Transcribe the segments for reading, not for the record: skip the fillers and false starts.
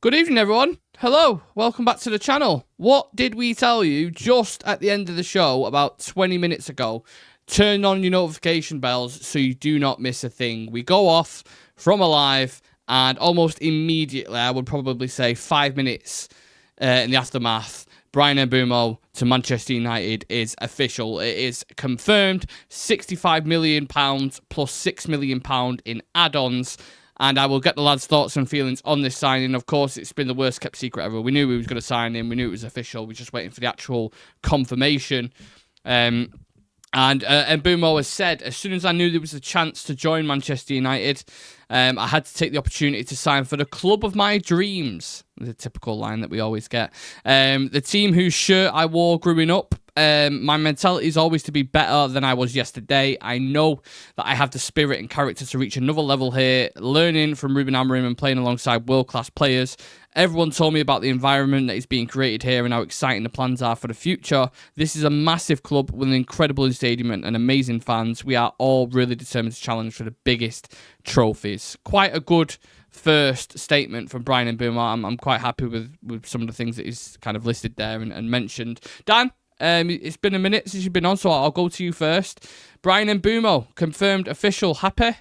Good evening, everyone. Hello, welcome back to the channel. What did we tell you just at the end of the show about 20 minutes ago? Turn on your notification bells so you do not miss a thing. We go off from a live and almost immediately, I would probably say 5 minutes in the aftermath, Bryan Mbeumo to Manchester United is official. It is confirmed. £65 million plus £6 million in add-ons. And I will get the lads' thoughts and feelings on this signing. Of course, it's been the worst kept secret ever. We knew we was going to sign him. We knew it was official. We're just waiting for the actual confirmation. And Mbuemo has said, as soon as I knew there was a chance to join Manchester United, I had to take the opportunity to sign for the club of my dreams. The typical line that we always get. The team whose shirt I wore growing up. My mentality is always to be better than I was yesterday. I know that I have the spirit and character to reach another level here, learning from Ruben Amorim and playing alongside world-class players. Everyone told me about the environment that is being created here and how exciting the plans are for the future. This is a massive club with an incredible stadium and amazing fans. We are all really determined to challenge for the biggest trophies. Quite a good first statement from Bryan Mbeumo. I'm quite happy with some of the things that he's kind of listed there and mentioned. Dan? It's been a minute since you've been on, so I'll go to you first. Bryan Mbeumo, confirmed official. Happy?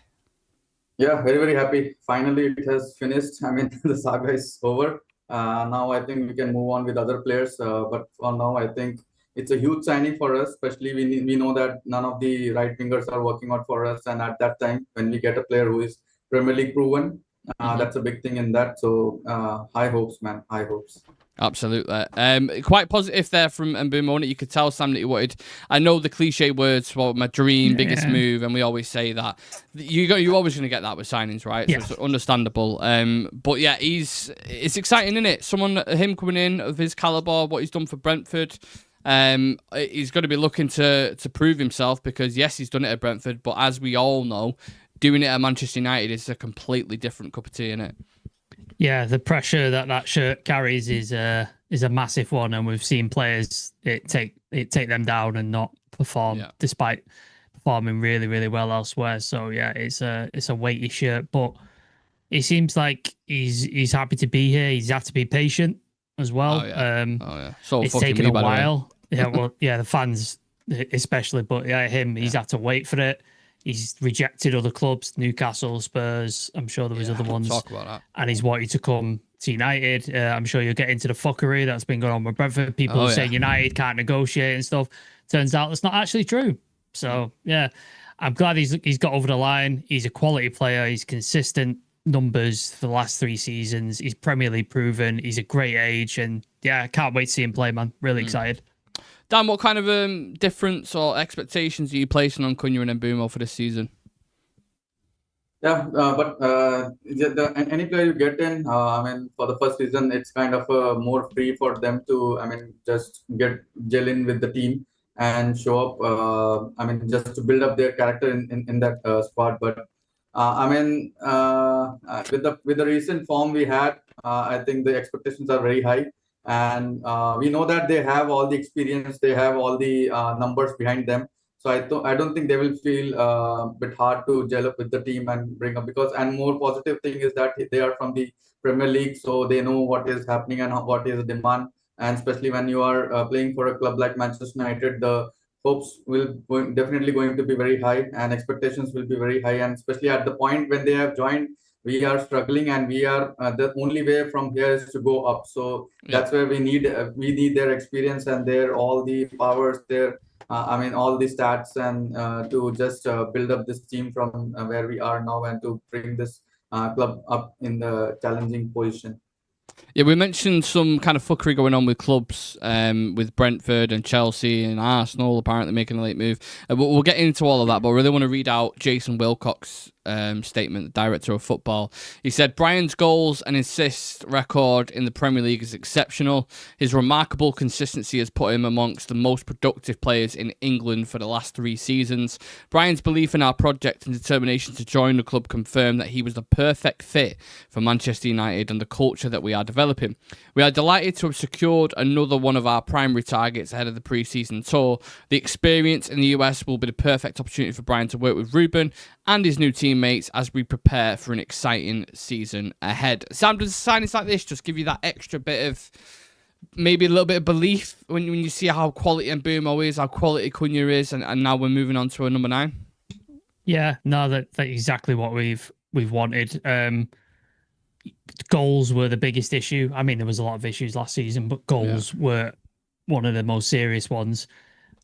Yeah, very, very happy. Finally, it has finished. I mean, the saga is over. Now I think we can move on with other players. But for now, I think it's a huge signing for us, especially we know that none of the right wingers are working out for us. And at that time, when we get a player who is Premier League proven, that's a big thing in that. So high hopes, man, high hopes. Absolutely. Quite positive there from Mbuemo. You could tell, Sam, that you wanted. I know the cliche words, well, my dream, biggest move, and we always say that. You're always going to get that with signings, right? Yeah. So it's understandable. But yeah, it's exciting, isn't it? Him coming in of his caliber, what he's done for Brentford. He's going to be looking to prove himself because, yes, he's done it at Brentford, but as we all know, doing it at Manchester United is a completely different cup of tea, isn't it? Yeah, the pressure that shirt carries is a massive one, and we've seen players take them down and not perform despite performing really, really well elsewhere. So yeah, it's a weighty shirt, but it seems like he's happy to be here. He's had to be patient as well. So it's taken a while. Yeah, well, yeah, the fans especially, but yeah, he's had to wait for it. He's rejected other clubs, Newcastle, Spurs. I'm sure there was other ones. Talk about that. And he's wanted to come to United. I'm sure you'll get into the fuckery that's been going on with Brentford. People are saying United can't negotiate and stuff. Turns out that's not actually true. So, yeah, I'm glad he's got over the line. He's a quality player. He's consistent numbers for the last 3 seasons. He's Premier League proven. He's a great age. And, yeah, I can't wait to see him play, man. Really excited. Dan, what kind of difference or expectations are you placing on Cunha and Mbuemo for this season? Yeah, but any player you get in, I mean, for the first season, it's kind of more free for them to, I mean, just gel in with the team and show up. I mean, just to build up their character in that squad. But I mean, with the recent form we had, I think the expectations are very high. And we know that they have all the experience, they have all the numbers behind them. So I don't think they will feel a bit hard to gel up with the team and bring up and more positive thing is that they are from the Premier League, so they know what is happening and what is the demand. And especially when you are playing for a club like Manchester United, the hopes definitely going to be very high and expectations will be very high. And especially at the point when they have joined, we are struggling and we are the only way from here is to go up. So that's where we need their experience and their all the powers, their I mean all the stats and to just build up this team from where we are now and to bring this club up in the challenging position. Yeah, we mentioned some kind of fuckery going on with clubs, with Brentford and Chelsea and Arsenal apparently making a late move. We'll get into all of that, but I really want to read out Jason Wilcox's statement, the director of football. He said, Bryan's goals and assist record in the Premier League is exceptional. His remarkable consistency has put him amongst the most productive players in England for the last 3 seasons. Bryan's belief in our project and determination to join the club confirmed that he was the perfect fit for Manchester United and the culture that we are developing. We are delighted to have secured another one of our primary targets ahead of the pre-season tour. The experience in the US will be the perfect opportunity for Bryan to work with Ruben and his new teammates as we prepare for an exciting season ahead. Sam, does signings like this just give you that extra bit of, maybe a little bit of belief when you see how quality Mbuemo is, how quality Cunha is, and now we're moving on to a number 9? Yeah, no, that's exactly what we've wanted. Goals were the biggest issue. I mean, there was a lot of issues last season, but goals were one of the most serious ones.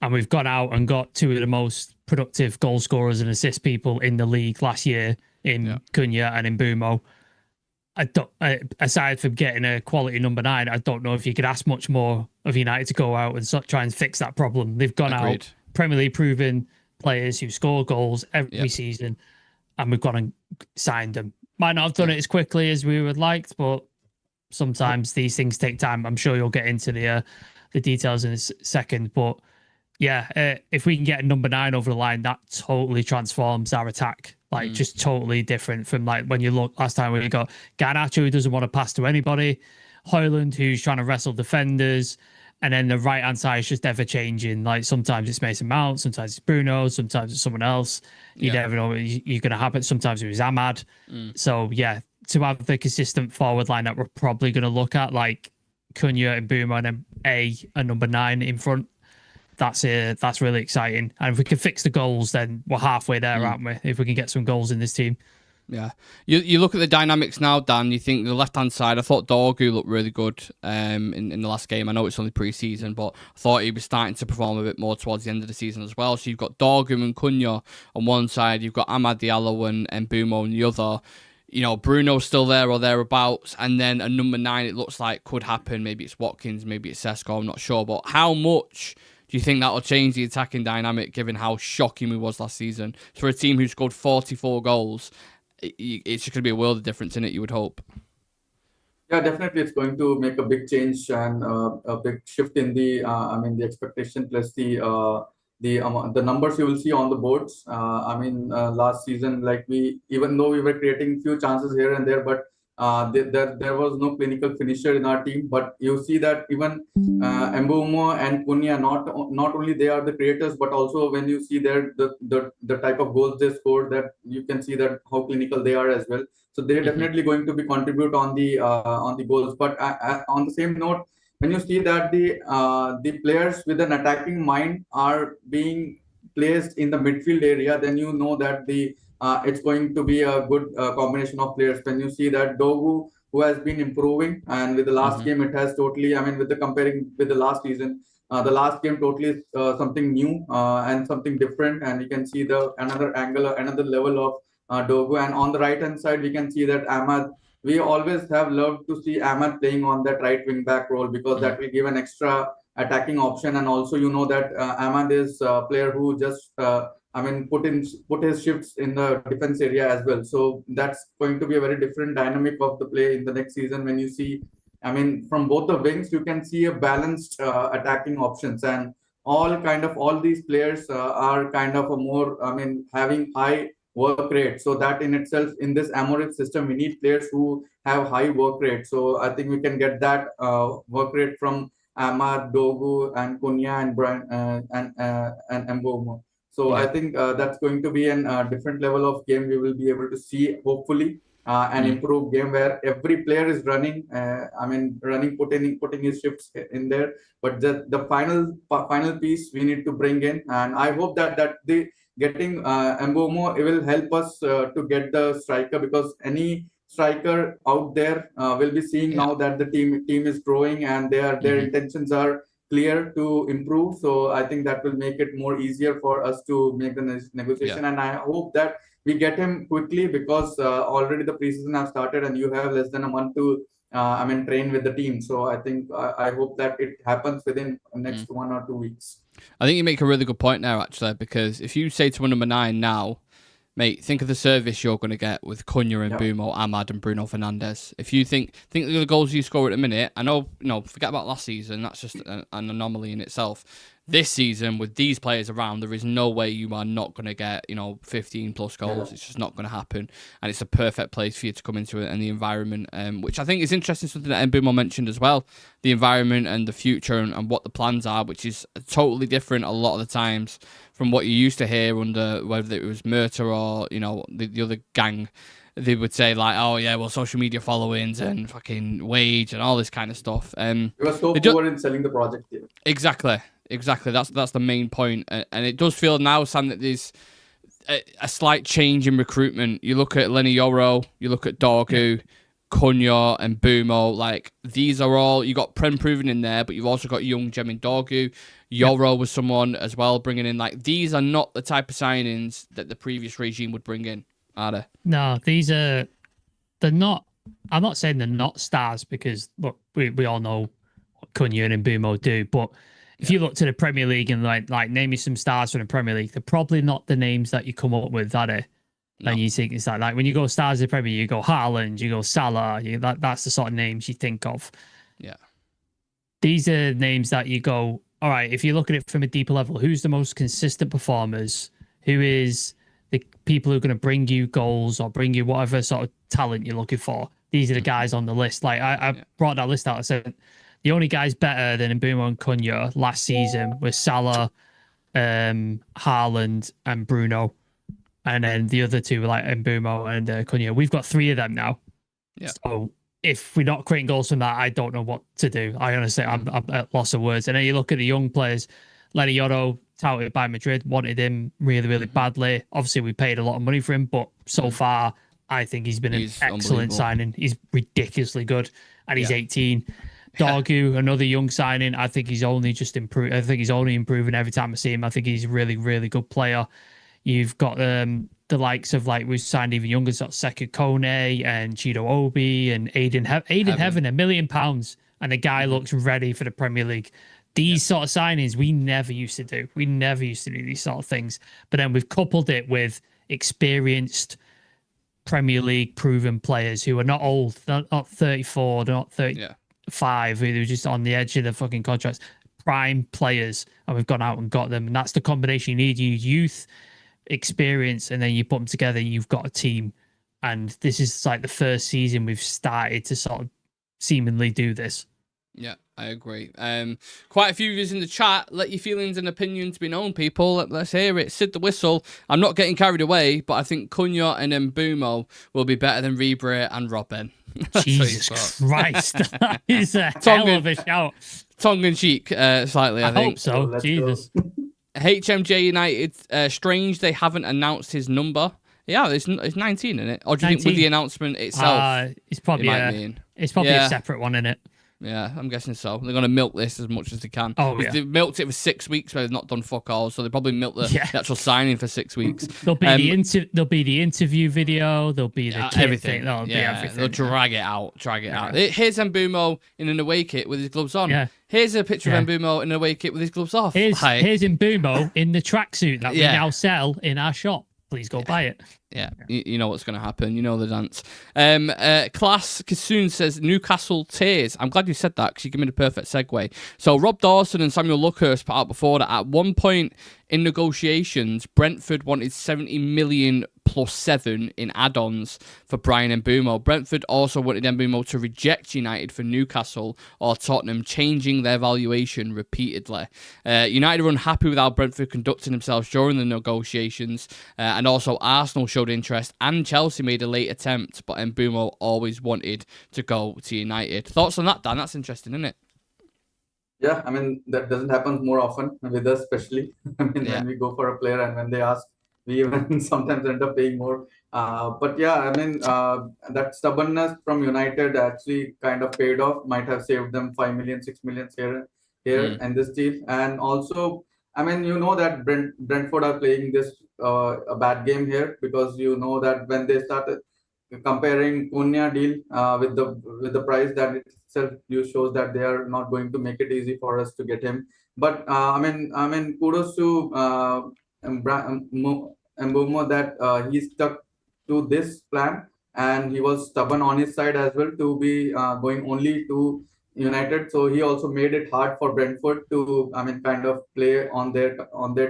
And we've gone out and got 2 of the most productive goal scorers and assist people in the league last year in Cunha and Mbuemo. Aside from getting a quality number 9, I don't know if you could ask much more of United to go out and try and fix that problem. They've gone out, Premier League proven players who score goals every season, and we've gone and signed them. Might not have done it as quickly as we would like, but sometimes these things take time. I'm sure you'll get into the details in a second, but yeah, if we can get a number 9 over the line, that totally transforms our attack. Like, just totally different from, like, when you look last time we got Garnacho, who doesn't want to pass to anybody, Højlund, who's trying to wrestle defenders, and then the right-hand side is just ever-changing. Like, sometimes it's Mason Mount, sometimes it's Bruno, sometimes it's someone else. You never know what you're going to happen. Sometimes it was Ahmad. So, yeah, to have the consistent forward line that we're probably going to look at, like Cunha and Mbeumo and then a number 9 in front, that's really exciting. And if we can fix the goals, then we're halfway there, aren't we? If we can get some goals in this team. Yeah. You look at the dynamics now, Dan, you think the left-hand side, I thought Dorgu looked really good in the last game. I know it's only pre-season, but I thought he was starting to perform a bit more towards the end of the season as well. So you've got Dorgu and Cunha on one side, you've got Amad Diallo and Mbuemo on the other. You know, Bruno's still there or thereabouts, and then a number 9 it looks like could happen. Maybe it's Watkins, maybe it's Sesko, I'm not sure. But how much do you think that'll change the attacking dynamic, given how shocking we was last season? So for a team who scored 44 goals, it's just going to be a world of difference in it, you would hope. Yeah, definitely, it's going to make a big change and a big shift in the the expectation plus the numbers you will see on the boards. Last season, like even though we were creating few chances here and there, but there was no clinical finisher in our team. But you see that even Mbuemo and Cunha, not only they are the creators, but also when you see the type of goals they scored, that you can see that how clinical they are as well. So they're definitely going to be contribute on the goals. But on the same note, when you see that the players with an attacking mind are being placed in the midfield area, then you know that it's going to be a good combination of players. When you see that Dogu, who has been improving, and with the last game, it has totally, with the comparing with the last season, the last game totally is something new and something different, and you can see another angle, another level of Dogu. And on the right hand side, we can see that Ahmad. We always have loved to see Ahmad playing on that right wing back role, because that will give an extra attacking option. And also, you know that Ahmad is a player who just put his shifts in the defense area as well. So that's going to be a very different dynamic of the play in the next season. When you see, from both the wings, you can see a balanced attacking options, and all these players are kind of a more, having high work rate. So that in itself, in this Amorim system, we need players who have high work rate. So I think we can get that work rate from Ahmad, Dogu, and Cunha, and Bryan and Mbeumo. So I think that's going to be a different level of game we will be able to see, hopefully, an improved game where every player is running, putting his shifts in there. But the final piece we need to bring in, and I hope that the getting Mbuemo, it will help us to get the striker, because any striker out there will be seeing now that the team is growing and their intentions are clear to improve. So I think that will make it more easier for us to make the negotiation. And I hope that we get him quickly, because already the preseason have started and you have less than a month to train with the team. So I think I hope that it happens within the next 1 or 2 weeks. I think you make a really good point there, actually, because if you say to a number 9 now, mate, think of the service you're going to get with Cunha and Mbuemo, Ahmad and Bruno Fernandes. If you think of the goals you score at the minute, I know, forget about last season, that's just an anomaly in itself. This season, with these players around, there is no way you are not going to get, 15 plus goals. It's just not going to happen. And it's a perfect place for you to come into it, and the environment, which I think is interesting, something that Mbuemo mentioned as well, the environment and the future and what the plans are, which is totally different a lot of the times from what you used to hear under whether it was Murta or the other gang. They would say like, oh yeah, well, social media followings and fucking wage and all this kind of stuff. We were so poor in selling the project here. Exactly. That's the main point, and it does feel now, Sam, that there's a slight change in recruitment. You look at Lenny Yoro, you look at Dorgu, Cunha, and Mbuemo. Like, these are all, you got Prem Proven in there, but you've also got young Jemin Dorgu. Yoro was someone as well bringing in. Like, these are not the type of signings that the previous regime would bring in, are they? No, they're not. I'm not saying they're not stars, because look, we all know what Cunha and Mbuemo do, but if you look to the Premier League and like name me some stars from the Premier League, they're probably not the names that you come up with, are they? No. And you think it's like when you go stars in the Premier, you go Haaland, you go Salah, that's the sort of names you think of. Yeah. These are names that you go, all right, if you look at it from a deeper level, who's the most consistent performers? Who is the people who are going to bring you goals or bring you whatever sort of talent you're looking for? These are the guys on the list. Like I brought that list out. I said the only guys better than Mbuemo and Cunha last season were Salah, Haaland, and Bruno. And then the other two were like Mbuemo and Cunha. We've got three of them now. Yeah. So if we're not creating goals from that, I don't know what to do. I honestly, I'm at loss of words. And then you look at the young players, Lenny Yoro, touted by Madrid, wanted him really, really badly. Obviously, we paid a lot of money for him, but so far, I think he's been an excellent signing. He's ridiculously good, and he's 18. Dorgu, another young signing. I think he's only just improved. I think he's only improving every time I see him. I think he's a really, really good player. You've got the likes of, like, we've signed even younger, sort of Sekou Kone and Chido Obi and Aiden Heaven, £1 million, and the guy looks ready for the Premier League. These sort of signings we never used to do. We never used to do these sort of things. But then we've coupled it with experienced Premier League proven players who are not old, not 34, not 35, who are just on the edge of the fucking contracts. Prime players, and we've gone out and got them. And that's the combination you need. You youth, experience, and then you put them together, you've got a team. And this is like the first season we've started to sort of seemingly do this. Yeah, I agree. Quite a few of you in the chat. Let your feelings and opinions be known, people. Let's hear it. Sid the Whistle. I'm not getting carried away, but I think Cunha and Mbuemo will be better than Ribery and Robben. Jesus Christ. That is a hell of a shout. Tongue in cheek, slightly, I think. Hope so. Jesus. HMJ United, strange they haven't announced his number. Yeah, it's 19, isn't it? Or do you think with the announcement itself, it's probably a separate one, isn't it? Yeah, I'm guessing so. They're going to milk this as much as they can. Oh, yeah. They've milked it for 6 weeks, but they've not done fuck all, so they probably milked the actual signing for 6 weeks. There'll be the interview video. There'll be the everything. There'll be everything. They'll drag it out. Here's Mbuemo in an away kit with his gloves on. Yeah. Here's a picture of Mbuemo in an away kit with his gloves off. Here's Mbuemo in the tracksuit that we now sell in our shop. Please go buy it. Yeah, you know what's going to happen. You know the dance. Class Kisoon says Newcastle tears. I'm glad you said that because you give me the perfect segue. So Rob Dawson and Samuel Luckhurst put out before that at one point in negotiations, Brentford wanted 70 million plus 7 in add-ons for Bryan Mbeumo. Brentford also wanted Mbuemo to reject United for Newcastle or Tottenham, changing their valuation repeatedly. United are unhappy with how Brentford conducted themselves during the negotiations, and also Arsenal showed interest and Chelsea made a late attempt, but Mbuemo always wanted to go to United. Thoughts on that, Dan? That's interesting, isn't it? Yeah, I mean, that doesn't happen more often with us, especially. I mean, when we go for a player and when they ask, we even sometimes end up paying more. But yeah, I mean, that stubbornness from United actually kind of paid off, might have saved them 5 million, 6 million here in this deal. And also, I mean, you know that Brentford are playing this a bad game here, because you know that when they started comparing Cunha deal with the price, that itself shows that they are not going to make it easy for us to get him. But I mean, kudos to Mbuemo that he stuck to this plan, and he was stubborn on his side as well to be going only to United. So he also made it hard for Brentford to, I mean, kind of play on their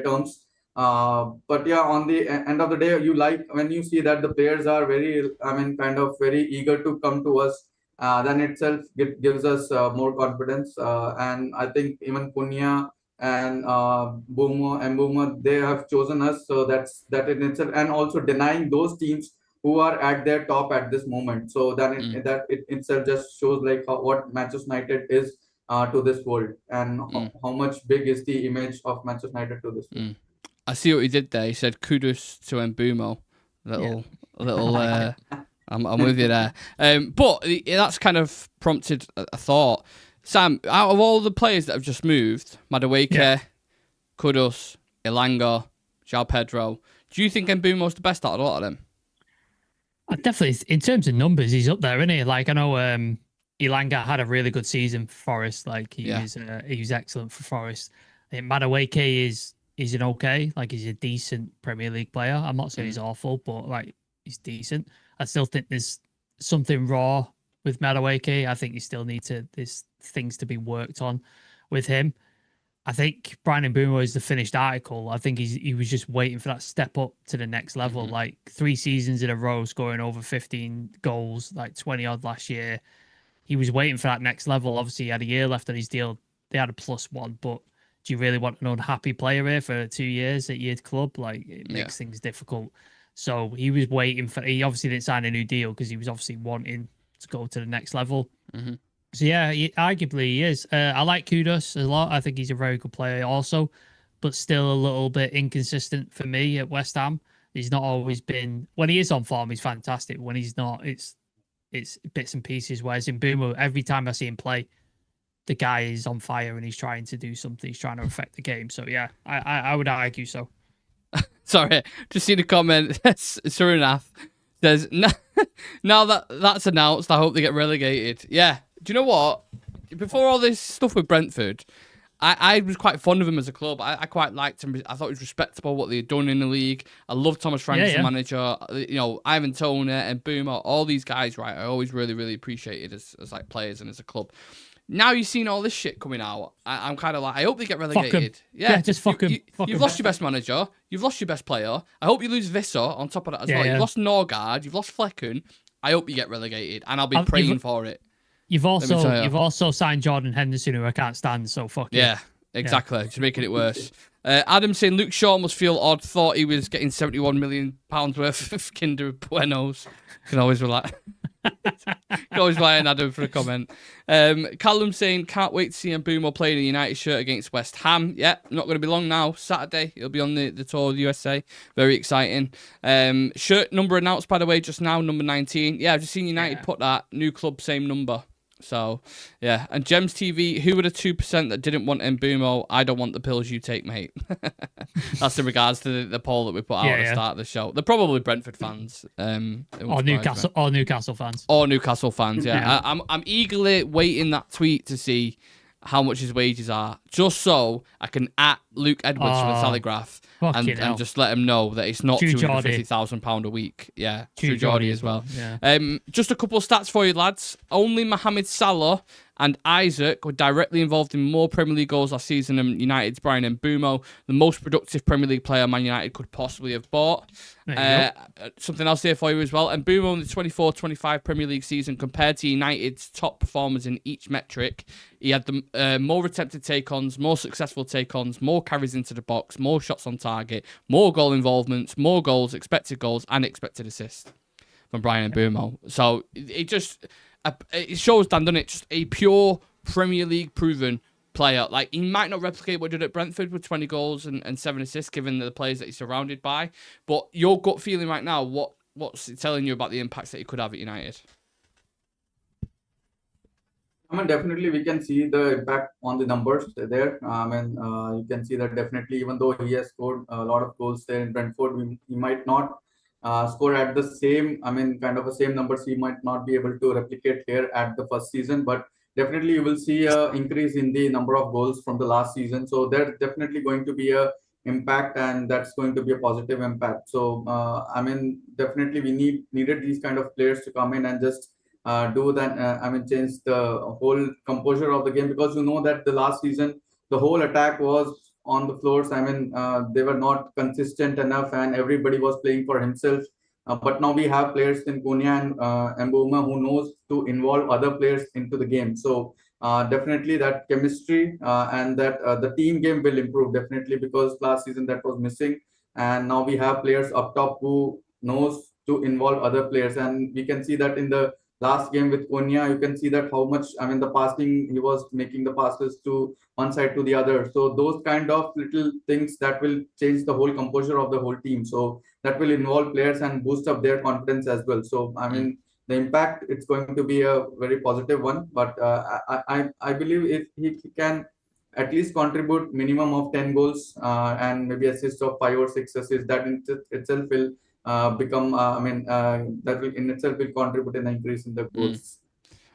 terms. But yeah, on the end of the day, you like when you see that the players are very, I mean, kind of very eager to come to us. Then itself gives us more confidence. And I think even Cunha and Mbuemo, they have chosen us. So that in itself, and also denying those teams who are at their top at this moment. So that it itself just shows like what Manchester United is to this world, and how much big is the image of Manchester United to this world. I see what he did there. He said kudos to Mbuemo. Little. I'm with you there. But that's kind of prompted a thought. Sam, out of all the players that have just moved, Madueke, Kudus, Ilanga, João Pedro, do you think Mbuemo's the best out of a lot of them? Definitely, in terms of numbers, he's up there, isn't he? Like, I know Ilanga had a really good season for Forest. Like, he was excellent for Forest. I think Madueke is an okay. Like, he's a decent Premier League player. I'm not saying he's awful, but like, he's decent. I still think there's something raw with Madueke. I think you still need there's things to be worked on with him. I think Bryan Mbeumo is the finished article. I think he was just waiting for that step up to the next level. Like 3 seasons in a row, scoring over 15 goals, like 20 odd last year. He was waiting for that next level. Obviously, he had a year left on his deal. They had a +1, but do you really want an unhappy player here for 2 years at your club? Like, it makes things difficult. So he was waiting for. He obviously didn't sign a new deal because he was obviously wanting to go to the next level. So yeah, arguably he is. I like Kudus a lot. I think he's a very good player also, but still a little bit inconsistent for me at West Ham. He's not always been. When he is on form, he's fantastic. When he's not, it's bits and pieces. Whereas in Mbeumo, every time I see him play, the guy is on fire and he's trying to do something. He's trying to affect the game. So yeah, I would argue so. Sorry, just seen a comment. Surunath says, now that's announced, I hope they get relegated. Yeah. Do you know what? Before all this stuff with Brentford, I was quite fond of him as a club. I quite liked him. I thought it was respectable what they had done in the league. I love Thomas Frank as a manager. You know, Ivan Toney and Mbeumo, all these guys, right? I always really, really appreciated as like players and as a club. Now you've seen all this shit coming out. I'm kind of like, I hope they get relegated. Yeah, just fuck him. You've lost your best manager. You've lost your best player. I hope you lose Visser on top of that as well. You've lost Norgard. You've lost Flecken. I hope you get relegated, and I'll be praying for it. You've also signed Jordan Henderson, who I can't stand. So fuck you. Yeah, exactly. Just making it worse. Adam saying Luke Shaw must feel odd. Thought he was getting £71 million worth of Kinder Buenos. Can always rely. Can always rely on Adam for a comment. Callum saying can't wait to see Mbuemo playing a United shirt against West Ham. Yeah, not going to be long now. Saturday he'll be on the tour of the USA. Very exciting. Shirt number announced by the way just now, number 19. Yeah, I've just seen United put that new club same number. So, yeah. And Gems TV, who were the 2% that didn't want Mbuemo? I don't want the pills you take, mate. That's in regards to the poll that we put out at the start of the show. They're probably Brentford fans. Or Newcastle fans. Or Newcastle fans, yeah. I'm eagerly waiting that tweet to see how much his wages are, just so I can at Luke Edwards from the Telegraph and just let him know that it's not £250,000 a week. Yeah, True Geordie as well. Yeah. Just a couple of stats for you, lads. Only Mohamed Salah and Isaac were directly involved in more Premier League goals last season than United's Bryan Mbeumo, the most productive Premier League player Man United could possibly have bought. Something else here for you as well. Mbeumo in the 24-25 Premier League season compared to United's top performers in each metric. He had the more attempted take-ons, more successful take-ons, more carries into the box, more shots on target, more goal involvements, more goals, expected goals, and expected assists from Bryan Mbeumo. So it shows, Dan, doesn't it? Just a pure Premier League proven player. Like, he might not replicate what he did at Brentford with 20 goals and 7 assists, given the players that he's surrounded by. But your gut feeling right now, what's it telling you about the impacts that he could have at United? I mean, definitely we can see the impact on the numbers there. You can see that definitely, even though he has scored a lot of goals there in Brentford, he might not score at the same, kind of the same numbers he might not be able to replicate here at the first season. But definitely you will see an increase in the number of goals from the last season. So there's definitely going to be a impact, and that's going to be a positive impact. So, definitely we needed these kind of players to come in and just do that. Change the whole composure of the game, because you know that the last season, the whole attack was on the floors. They were not consistent enough, and everybody was playing for himself. But now we have players in Cunha and Mbuemo who knows to involve other players into the game. So definitely that chemistry and that the team game will improve definitely, because last season that was missing, and now we have players up top who knows to involve other players, and we can see that in the last game with Konya, you can see that how much, I mean, the passing, he was making the passes to one side to the other. So those kind of little things that will change the whole composure of the whole team. So that will involve players and boost up their confidence as well. So I mean, the impact, it's going to be a very positive one. But I believe if he can at least contribute minimum of 10 goals and maybe assists of 5 or 6 assists, that in itself will become, that will in itself will contribute an increase in the goals.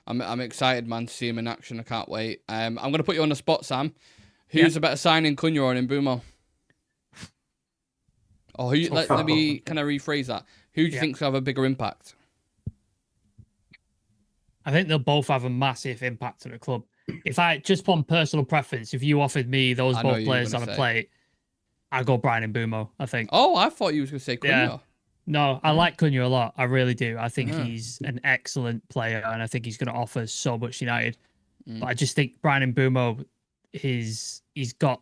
I'm excited, man, to see him in action. I can't wait. I'm going to put you on the spot, Sam. Who's a better signing, Cunha or Mbuemo? Or who? Let me kind of rephrase that. Who do you think will have a bigger impact? I think they'll both have a massive impact on the club. If I just on personal preference, if you offered me those both players on a plate, I'd go Bryan Mbeumo, I think. Oh, I thought you was going to say Cunha. Yeah. No, I like Cunha a lot. I really do. I think he's an excellent player, and I think he's going to offer so much United. But I just think Bryan Mbeumo, he's got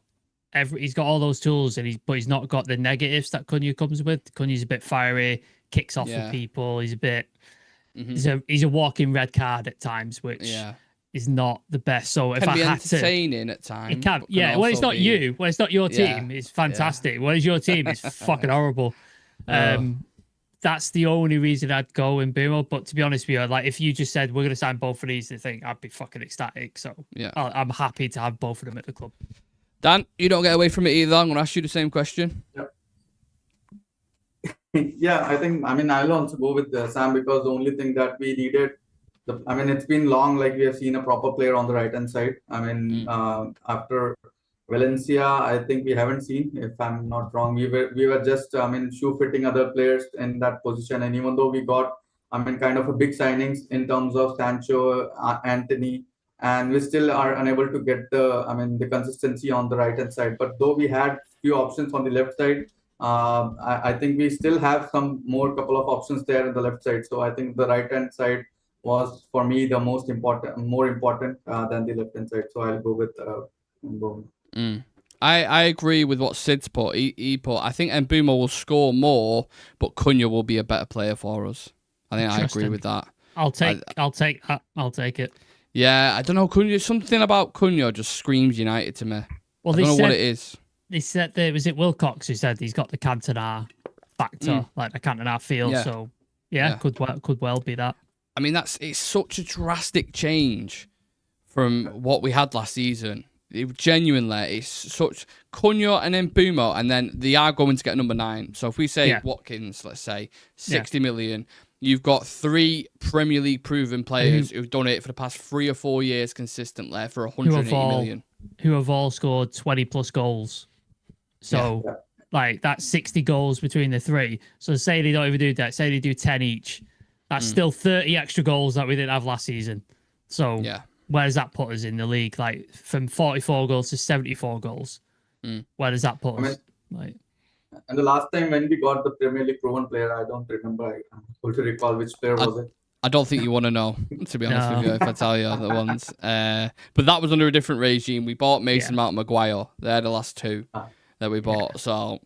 all those tools, and he's not got the negatives that Cunha comes with. Cunha's a bit fiery, kicks off with people. He's a bit. He's a walking red card at times, which is not the best. So if I had to, entertaining at times, it can. Yeah, when it's not you, when it's not your team, it's fantastic. When it's your team, it's fucking horrible. That's the only reason I'd go in Mbeumo. But to be honest with you, like if you just said we're going to sign both of these, I think I'd be fucking ecstatic. So I'm happy to have both of them at the club. Dan, you don't get away from it either. I'm going to ask you the same question. Yeah, I think, I'll also go with Sam, because the only thing that we needed, it's been long, like we have seen a proper player on the right-hand side. After Valencia, I think we haven't seen, if I'm not wrong, we were just, shoe fitting other players in that position. And even though we got, kind of a big signings in terms of Sancho, Anthony, and we still are unable to get the consistency on the right-hand side. But though we had few options on the left side, I think we still have some more couple of options there in the left side. So I think the right-hand side was, for me, the more important than the left-hand side. So I'll go with Mbeumo. I agree with what Sid's put. He put, I think Mbuemo will score more, but Cunha will be a better player for us. I think I agree with that. I'll take it. Yeah, I don't know. Cunha, something about Cunha just screams United to me. Well, I don't know what it is. They said was it Wilcox who said he's got the Cantona factor, like the Cantona feel. Yeah. So could well be that. It's such a drastic change from what we had last season. Genuinely, it's such Cunha and then Mbuemo, and then they are going to get number 9. So if we say Watkins, let's say 60 million, you've got 3 Premier League proven players who've done it for the past 3 or 4 years consistently for 180 million. Who have all scored 20 plus goals. So like that's 60 goals between the 3. So say they don't even do that. Say they do 10 each. That's still 30 extra goals that we didn't have last season. So where does that put us in the league? Like from 44 goals to 74 goals. Where does that put us? And the last time when we got the Premier League proven player, I don't remember. I'm able to recall which player was it. I don't think you want to know, to be honest with you, if I tell you the ones. But that was under a different regime. We bought Mason Mount, Maguire. They're the last 2 that we bought. So,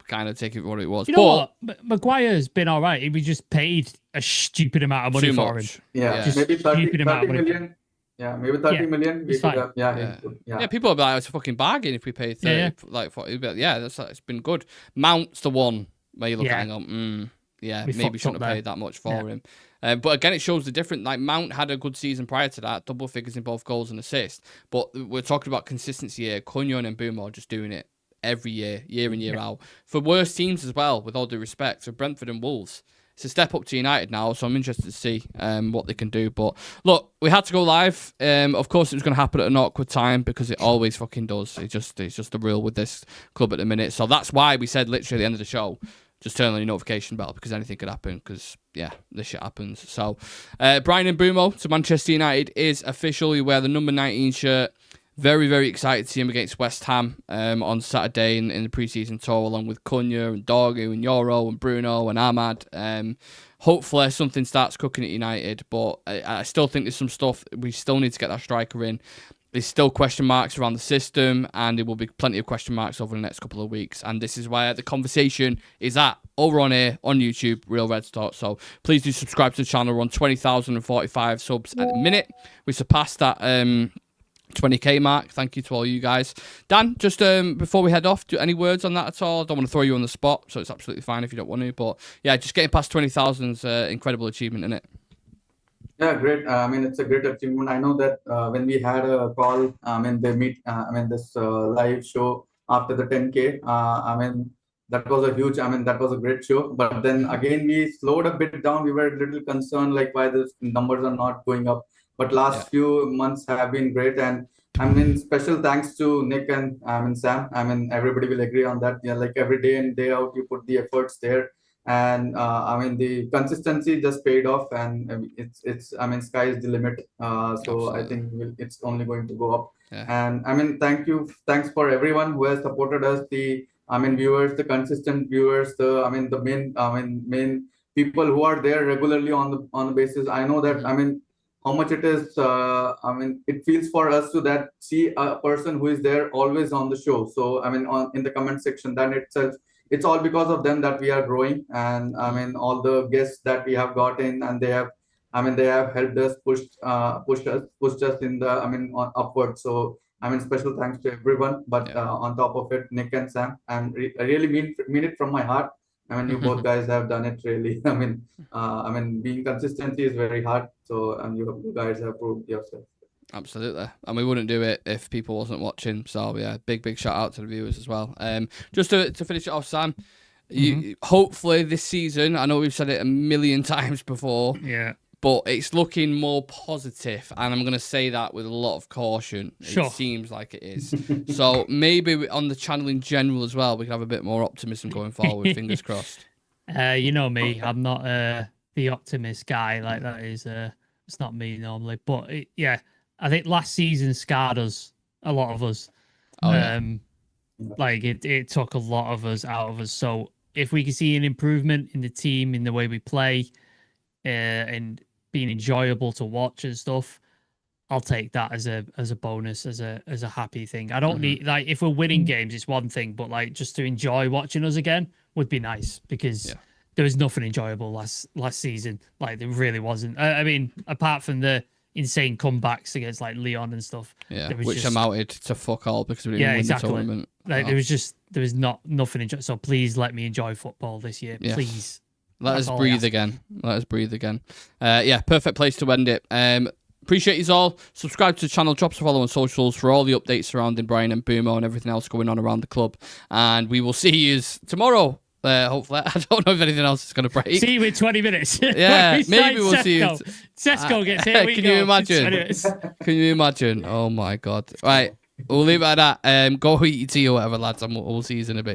kind of take it for what it was. You know what? Maguire's been all right. We just paid a stupid amount of money for him. Yeah, maybe 30 million. Yeah, maybe 30 million. We could have, people are like, it's a fucking bargain if we pay 30. Like, it's been good. Mount's the one where you look at it and go, maybe shouldn't have paid that much for him. But again, it shows the difference. Like, Mount had a good season prior to that, double figures in both goals and assists. But we're talking about consistency here. Cunha and Mbuemo are just doing it every year in, year out. For worse teams as well, with all due respect. So Brentford and Wolves. It's a step up to United now, so I'm interested to see what they can do. But look, we had to go live. Of course, it was going to happen at an awkward time because it always fucking does. It's just the rule with this club at the minute. So that's why we said literally at the end of the show, just turn on your notification bell because anything could happen because, this shit happens. So, Bryan Mbeumo to Manchester United is official. He wear the number 19 shirt. Very, very excited to see him against West Ham on Saturday in the pre-season tour, along with Cunha and Dorgu and Yoro and Bruno and Ahmad. Hopefully something starts cooking at United, but I still think there's some stuff. We still need to get that striker in. There's still question marks around the system, and there will be plenty of question marks over the next couple of weeks. And this is where the conversation is at, over on here, on YouTube, Real Reds Talk. So please do subscribe to the channel. We're on 20,045 subs at the minute. We surpassed that 20k mark. Thank you to all you guys. Dan, just before we head off, do any words on that at all? I don't want to throw you on the spot, so it's absolutely fine if you don't want to. But yeah, just getting past 20,000 is an incredible achievement, isn't it? Yeah, great. I mean, it's a great achievement. I know that when we had a call, this live show after the 10K, that was a huge, that was a great show. But then again, we slowed a bit down. We were a little concerned, like why the numbers are not going up. But last few months have been great. And special thanks to Nick and Sam. Everybody will agree on that. Yeah, like every day in, day out, you put the efforts there. And the consistency just paid off, and it's sky is the limit. So Absolutely. I think it's only going to go up. Yeah. And thanks for everyone who has supported us, the viewers, the consistent viewers, the main people who are there regularly on the basis. I know that how much it is. It feels for us to that see a person who is there always on the show. So in the comment section, then itself. It's all because of them that we are growing, and all the guests that we have gotten, and they have helped us pushed us in the on upward. So special thanks to everyone. But on top of it, Nick and Sam, and I really mean it from my heart. You both guys have done it really. Being consistency is very hard. So you guys have proved yourself. Absolutely, and we wouldn't do it if people wasn't watching. So yeah, big shout out to the viewers as well. Just to finish it off, Sam, you hopefully this season, I know we've said it a million times before, but it's looking more positive, and I'm going to say that with a lot of caution. It seems like it is. So maybe on the channel in general as well, we can have a bit more optimism going forward. Fingers crossed. You know me, I'm not the optimist guy. Like that is it's not me normally, but I think last season scarred us, a lot of us. Like it took a lot of us out of us. So if we can see an improvement in the team, in the way we play, and being enjoyable to watch and stuff, I'll take that as a bonus, as a happy thing. I don't need, like, if we're winning games, it's one thing, but like just to enjoy watching us again would be nice, because there was nothing enjoyable last season. Like there really wasn't. Apart from the insane comebacks against like Leon and stuff. Yeah, which amounted to fuck all because we didn't win the tournament. Like there was nothing enjoy. So please let me enjoy football this year, please. Let us breathe again. Perfect place to end it. Appreciate you all. Subscribe to the channel, drop us a follow on socials for all the updates surrounding Bryan Mbeumo and everything else going on around the club. And we will see you tomorrow. Hopefully, I don't know if anything else is going to break. See you in 20 minutes. Yeah, maybe we'll see you. Sesko gets here. Can you imagine? Can you imagine? Oh my God! Right, we'll leave it at that. Go eat your tea or whatever, lads, and we'll see you in a bit.